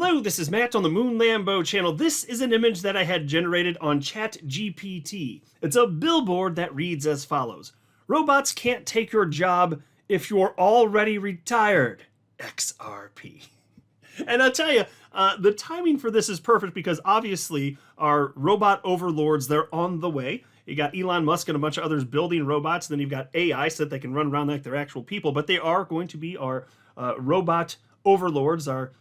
Hello, this is Matt on the Moon Lambo channel. This is an image that I had generated on ChatGPT. It's a billboard that reads as follows. Robots can't take your job if you're already retired. XRP. And I'll tell you, the timing for this is perfect because obviously our robot overlords, they're on the way. You got Elon Musk and a bunch of others building robots. Then you've got AI so that they can run around like they're actual people. But they are going to be our robot overlords, our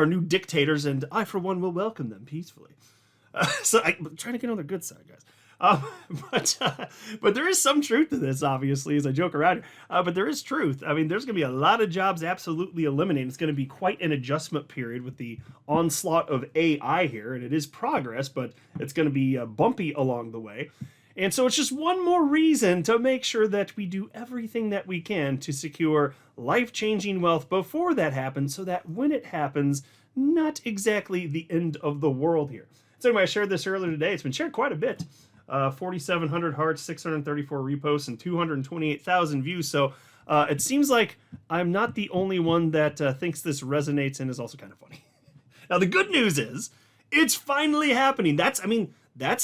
new dictators, and I, for one, will welcome them peacefully. So I'm trying to get on their good side, guys. But there is some truth to this, obviously, as I joke around. But there is truth. I mean, there's going to be a lot of jobs absolutely eliminated. It's going to be quite an adjustment period with the onslaught of AI here, and it is progress, but it's going to be bumpy along the way. And so it's just one more reason to make sure that we do everything that we can to secure life-changing wealth before that happens, so that when it happens, not exactly the end of the world here. So anyway, I shared this earlier today. It's been shared quite a bit. 4,700 hearts, 634 reposts, and 228,000 views. So it seems like I'm not the only one that thinks this resonates and is also kind of funny. Now, the good news is it's finally happening. That's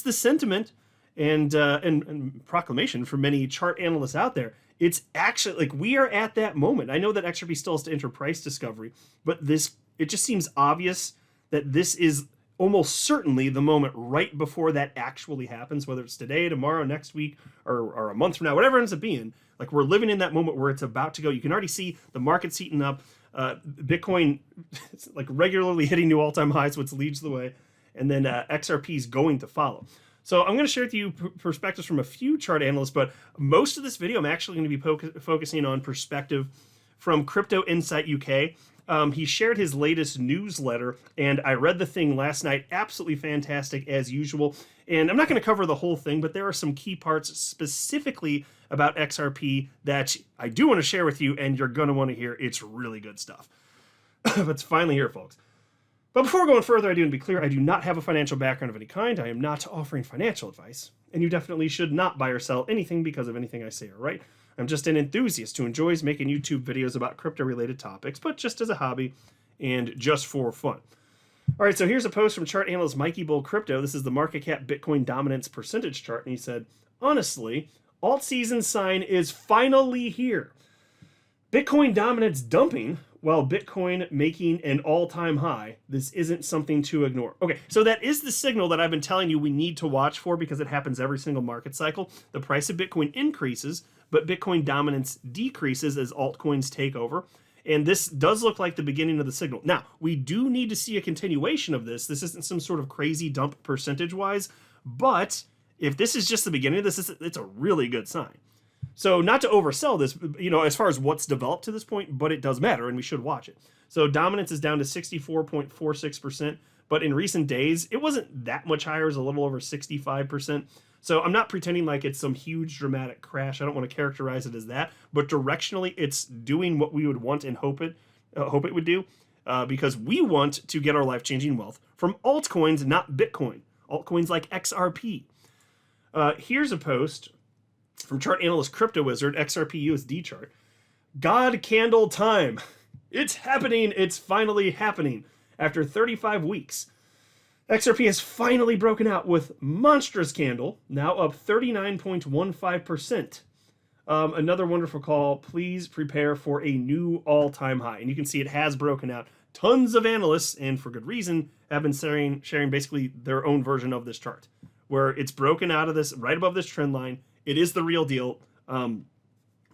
the sentiment and proclamation for many chart analysts out there. It's actually like we are at that moment. I know that XRP still has to enter price discovery, but it just seems obvious that this is almost certainly the moment right before that actually happens, whether it's today, tomorrow, next week, or a month from now, whatever it ends up being. Like, we're living in that moment where it's about to go. You can already see the market's heating up. Bitcoin is like regularly hitting new all-time highs, which leads the way. And then XRP is going to follow. So I'm going to share with you perspectives from a few chart analysts, but most of this video I'm actually going to be focusing on perspective from Crypto Insight UK. He shared his latest newsletter, and I read the thing last night. Absolutely fantastic, as usual. And I'm not going to cover the whole thing, but there are some key parts specifically about XRP that I do want to share with you, and you're going to want to hear. It's really good stuff. But it's finally here, folks. But before going further, I do want to be clear, I do not have a financial background of any kind. I am not offering financial advice, and you definitely should not buy or sell anything because of anything I say or write. I'm just an enthusiast who enjoys making YouTube videos about crypto-related topics, but just as a hobby and just for fun. All right, so here's a post from chart analyst Mikey Bull Crypto. This is the market cap Bitcoin dominance percentage chart, and he said, honestly, alt season sign is finally here. Bitcoin dominance dumping while Bitcoin making an all-time high. This isn't something to ignore. Okay, so that is the signal that I've been telling you we need to watch for because it happens every single market cycle. The price of Bitcoin increases, but Bitcoin dominance decreases as altcoins take over. And this does look like the beginning of the signal. Now, we do need to see a continuation of this. This isn't some sort of crazy dump percentage-wise, but if this is just the beginning of this, it's a really good sign. So not to oversell this, as far as what's developed to this point, but it does matter, and we should watch it. So dominance is down to 64.46%, but in recent days, it wasn't that much higher. It was a little over 65%. So I'm not pretending like it's some huge dramatic crash. I don't want to characterize it as that, but directionally, it's doing what we would want and hope it would do, because we want to get our life-changing wealth from altcoins, not Bitcoin. Altcoins like XRP. Here's a post from chart analyst Crypto Wizard, XRP USD chart. God candle time. It's happening. It's finally happening. After 35 weeks, XRP has finally broken out with monstrous candle, now up 39.15%. Another wonderful call. Please prepare for a new all-time high. And you can see it has broken out. Tons of analysts, and for good reason, have been sharing basically their own version of this chart, where it's broken out of this, right above this trend line. It is the real deal. None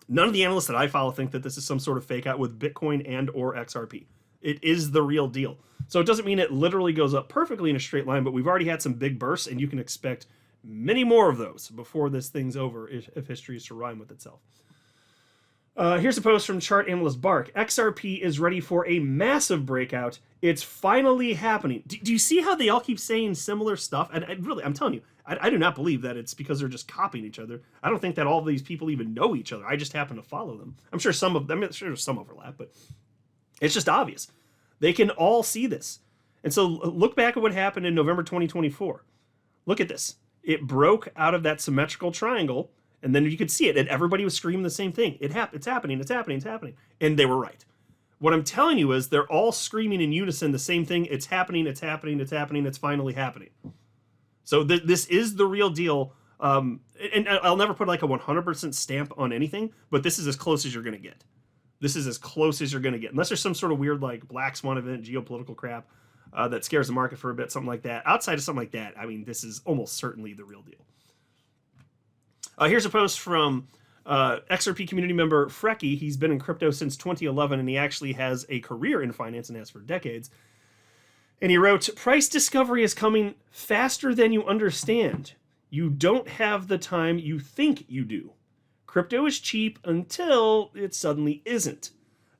of the analysts that I follow think that this is some sort of fake out with Bitcoin and or XRP. It is the real deal. So it doesn't mean it literally goes up perfectly in a straight line, but we've already had some big bursts, and you can expect many more of those before this thing's over, if history is to rhyme with itself. Here's a post from chart analyst Bark. XRP is ready for a massive breakout. It's finally happening. Do you see how they all keep saying similar stuff? And I'm telling you, I do not believe that it's because they're just copying each other. I don't think that all of these people even know each other. I just happen to follow them. I'm sure there's some overlap, but it's just obvious. They can all see this. And so look back at what happened in November 2024. Look at this. It broke out of that symmetrical triangle, and then you could see it, and everybody was screaming the same thing. It's happening, it's happening, it's happening. And they were right. What I'm telling you is they're all screaming in unison the same thing. It's happening, it's happening, it's happening, it's finally happening. So this is the real deal. And I'll never put like a 100% stamp on anything, but this is as close as you're going to get. This is as close as you're going to get. Unless there's some sort of weird like black swan event, geopolitical crap that scares the market for a bit, something like that. Outside of something like that, I mean, this is almost certainly the real deal. Here's a post from XRP community member Frecky. He's been in crypto since 2011, and he actually has a career in finance and has for decades. And he wrote, price discovery is coming faster than you understand. You don't have the time you think you do. Crypto is cheap until it suddenly isn't.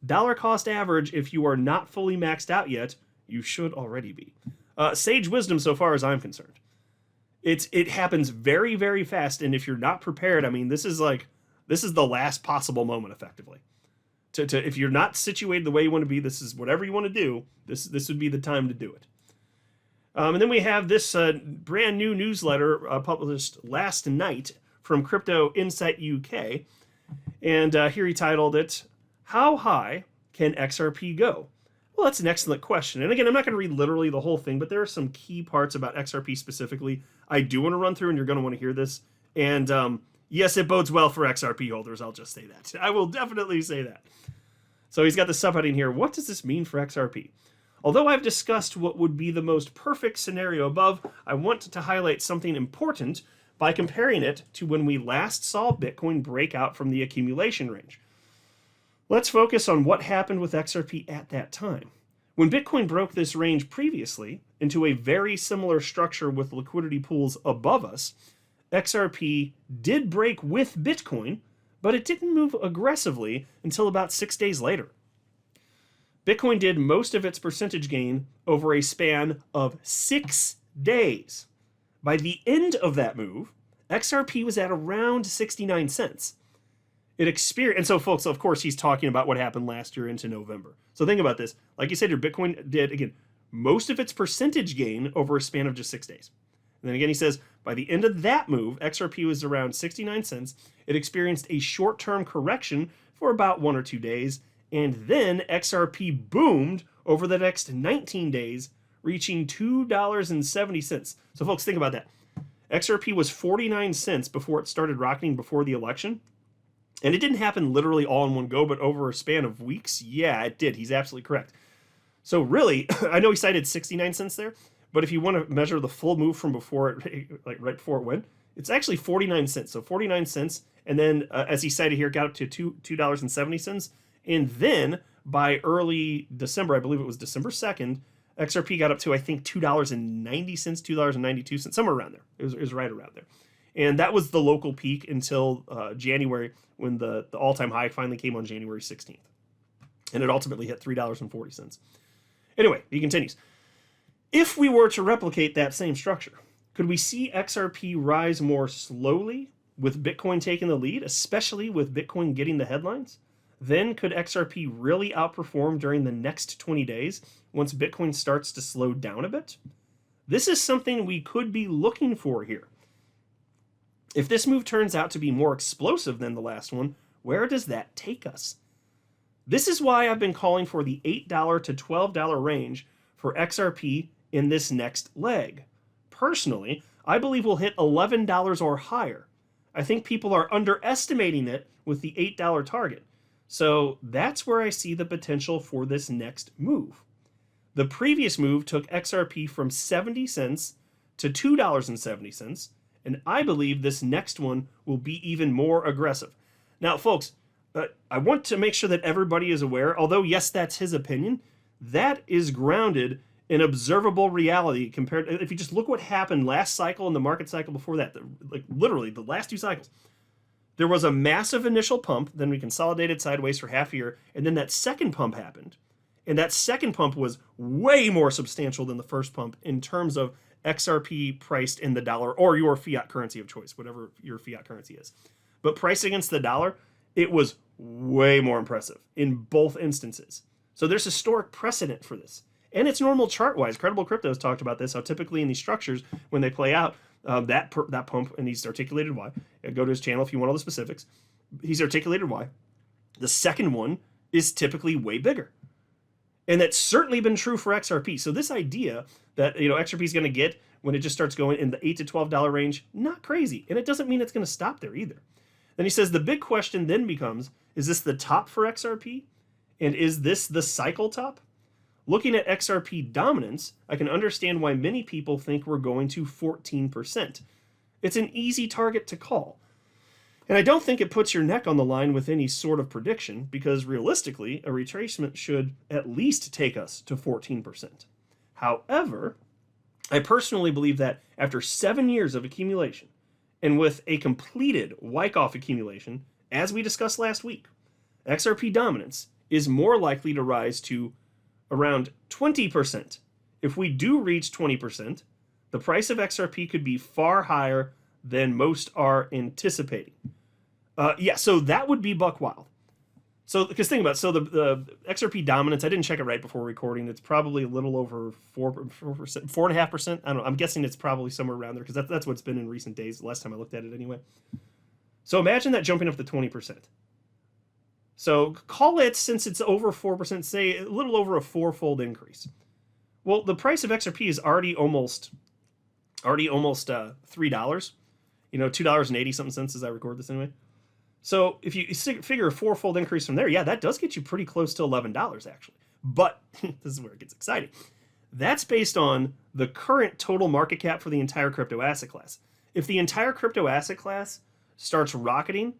Dollar cost average, if you are not fully maxed out yet, you should already be. Sage wisdom so far as I'm concerned. It happens very, very fast, and if you're not prepared, I mean, this is the last possible moment, effectively. If you're not situated the way you want to be, this is whatever you want to do, this would be the time to do it. And then we have this brand new newsletter published last night from Crypto Insight UK. And here he titled it, How High Can XRP Go? Well, that's an excellent question. And again, I'm not going to read literally the whole thing, but there are some key parts about XRP specifically I do want to run through, and you're going to want to hear this. And yes, it bodes well for XRP holders. I'll just say that. I will definitely say that. So he's got the subheading here. What does this mean for XRP? Although I've discussed what would be the most perfect scenario above, I want to highlight something important by comparing it to when we last saw Bitcoin break out from the accumulation range. Let's focus on what happened with XRP at that time. When Bitcoin broke this range previously into a very similar structure with liquidity pools above us, XRP did break with Bitcoin, but it didn't move aggressively until about 6 days later. Bitcoin did most of its percentage gain over a span of 6 days. By the end of that move, XRP was at around 69 cents. It experienced, and so folks, of course, he's talking about what happened last year into November. So think about this. Like you said, your Bitcoin did, again, most of its percentage gain over a span of just 6 days. And then again, he says, by the end of that move, XRP was around 69 cents. It experienced a short-term correction for about 1 or 2 days, and then XRP boomed over the next 19 days, reaching $2.70. So folks, think about that. XRP was 49 cents before it started rocketing before the election. And it didn't happen literally all in one go, but over a span of weeks. Yeah, it did. He's absolutely correct. So really, I know he cited 69 cents there, but if you want to measure the full move from before it, like right before it went, it's actually 49 cents. So 49 cents, and then as he cited here, got up to $2.70. And then by early December, I believe it was December 2nd, XRP got up to, I think, $2.90, $2.92, somewhere around there. It was right around there. And that was the local peak until January, when the all-time high finally came on January 16th. And it ultimately hit $3.40. Anyway, he continues. If we were to replicate that same structure, could we see XRP rise more slowly with Bitcoin taking the lead, especially with Bitcoin getting the headlines? Then could XRP really outperform during the next 20 days once Bitcoin starts to slow down a bit? This is something we could be looking for here. If this move turns out to be more explosive than the last one, where does that take us? This is why I've been calling for the $8 to $12 range for XRP in this next leg. Personally, I believe we'll hit $11 or higher. I think people are underestimating it with the $8 target. So that's where I see the potential for this next move. The previous move took XRP from 70 cents to $2.70, and I believe this next one will be even more aggressive. Now, folks, I want to make sure that everybody is aware, although yes, that's his opinion, that is grounded in observable reality compared, if you just look what happened last cycle and the market cycle before that, like literally the last 2 cycles. There was a massive initial pump, then we consolidated sideways for half a year, and then that second pump happened. And that second pump was way more substantial than the first pump in terms of XRP priced in the dollar or your fiat currency of choice, whatever your fiat currency is. But priced against the dollar, it was way more impressive in both instances. So there's historic precedent for this. And it's normal chart-wise. Credible Crypto has talked about this, how typically in these structures, when they play out, that pump, and he's articulated why. Go to his channel if you want all the specifics. He's articulated why. The second one is typically way bigger. And that's certainly been true for XRP. So this idea that, you know, XRP is going to get when it just starts going in the $8 to $12 range, not crazy. And it doesn't mean it's going to stop there either. Then he says the big question then becomes, is this the top for XRP? And is this the cycle top? Looking at XRP dominance, I can understand why many people think we're going to 14%. It's an easy target to call. And I don't think it puts your neck on the line with any sort of prediction, because realistically, a retracement should at least take us to 14%. However, I personally believe that after 7 years of accumulation, and with a completed Wyckoff accumulation, as we discussed last week, XRP dominance is more likely to rise to around 20%. If we do reach 20%, the price of XRP could be far higher than most are anticipating. So that would be buck wild. So, because think about it, so the XRP dominance, I didn't check it right before recording. It's probably a little over 4%, 4.5%. I don't know. I'm guessing it's probably somewhere around there, because that's what it's been in recent days. The last time I looked at it, anyway. So imagine that jumping up to 20%. So call it, since it's over 4%, say a little over a fourfold increase. Well, the price of XRP is already almost $3. You know, $2.80 something cents as I record this anyway. So if you figure a fourfold increase from there, yeah, that does get you pretty close to $11 actually. But this is where it gets exciting. That's based on the current total market cap for the entire crypto asset class. If the entire crypto asset class starts rocketing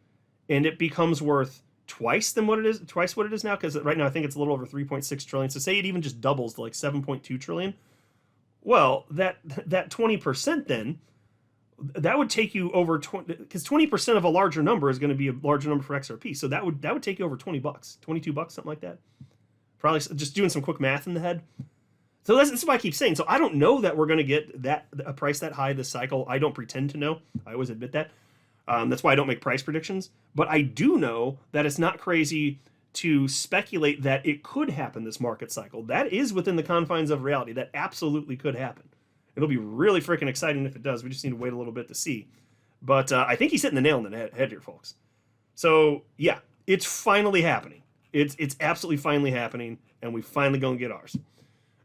and it becomes worth twice what it is now, because right now I think it's a little over 3.6 trillion. So say it even just doubles to like 7.2 trillion. Well, that 20% then, that would take you over 20, because 20% of a larger number is going to be a larger number for XRP. So that would take you over $20, $22, something like that. Probably just doing some quick math in the head. So that's why I keep saying. So I don't know that we're going to get a price that high this cycle. I don't pretend to know. I always admit that. That's why I don't make price predictions. But I do know that it's not crazy to speculate that it could happen this market cycle. That is within the confines of reality. That absolutely could happen. It'll be really freaking exciting if it does. We just need to wait a little bit to see. But I think he's hitting the nail on the head here, folks. So, yeah, it's finally happening. It's absolutely finally happening, and we finally going to get ours.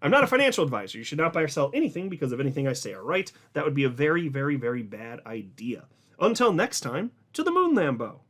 I'm not a financial advisor. You should not buy or sell anything because of anything I say, all right? That would be a very, very, very bad idea. Until next time, to the moon, Lambo.